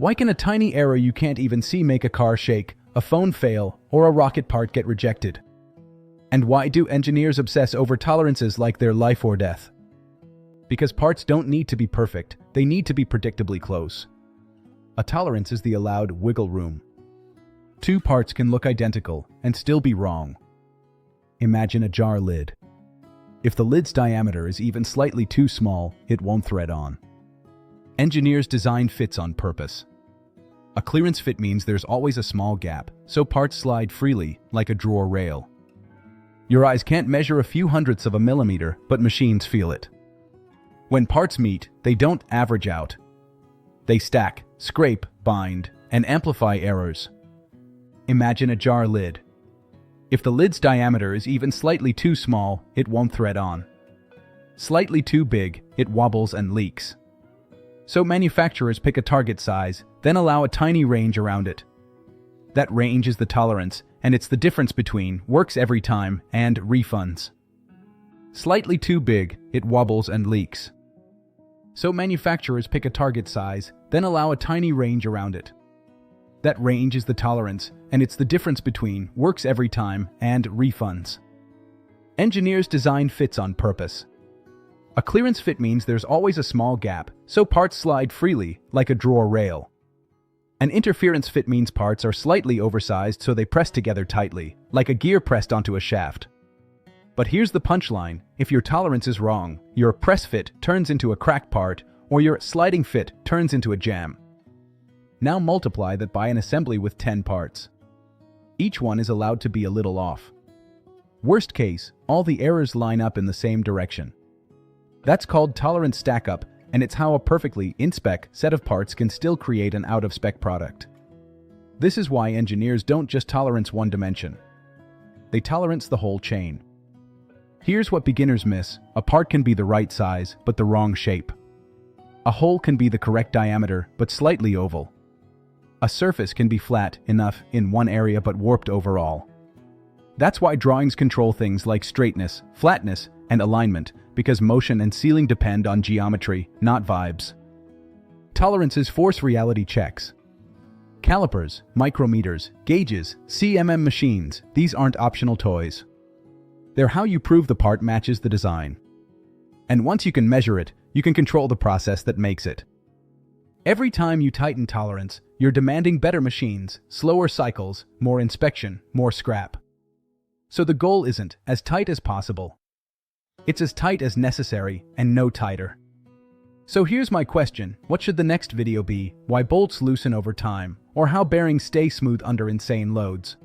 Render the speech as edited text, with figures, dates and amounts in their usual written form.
Why can a tiny error you can't even see make a car shake, a phone fail, or a rocket part get rejected? And why do engineers obsess over tolerances like they're life or death? Because parts don't need to be perfect, they need to be predictably close. A tolerance is the allowed wiggle room. Two parts can look identical and still be wrong. Imagine a jar lid. If the lid's diameter is even slightly too small, it won't thread on. Engineers design fits on purpose. A clearance fit means there's always a small gap, so parts slide freely, like a drawer rail. Your eyes can't measure a few hundredths of a millimeter, but machines feel it. When parts meet, they don't average out. They stack, scrape, bind, and amplify errors. Imagine a jar lid. If the lid's diameter is even slightly too small, it won't thread on. Slightly too big, it wobbles and leaks. So manufacturers pick a target size, then allow a tiny range around it. That range is the tolerance, and it's the difference between works every time and refunds. Slightly too big, it wobbles and leaks. So manufacturers pick a target size, then allow a tiny range around it. That range is the tolerance, and it's the difference between works every time and refunds. Engineers design fits on purpose. A clearance fit means there's always a small gap, so parts slide freely, like a drawer rail. An interference fit means parts are slightly oversized so they press together tightly, like a gear pressed onto a shaft. But here's the punchline: if your tolerance is wrong, your press fit turns into a cracked part, or your sliding fit turns into a jam. Now multiply that by an assembly with 10 parts. Each one is allowed to be a little off. Worst case, all the errors line up in the same direction. That's called tolerance stack-up, and it's how a perfectly in-spec set of parts can still create an out-of-spec product. This is why engineers don't just tolerance one dimension. They tolerance the whole chain. Here's what beginners miss: a part can be the right size, but the wrong shape. A hole can be the correct diameter, but slightly oval. A surface can be flat enough in one area but warped overall. That's why drawings control things like straightness, flatness, and alignment, because motion and sealing depend on geometry, not vibes. Tolerances force reality checks. Calipers, micrometers, gauges, cmm machines, these aren't optional toys. They're how you prove the part matches the design. And once you can measure it, you can control the process that makes it. Every time you tighten tolerance, you're demanding better machines, slower cycles, more inspection, more scrap. So the goal isn't as tight as possible. It's as tight as necessary and no tighter. So here's my question: what should the next video be? Why bolts loosen over time, or how bearings stay smooth under insane loads?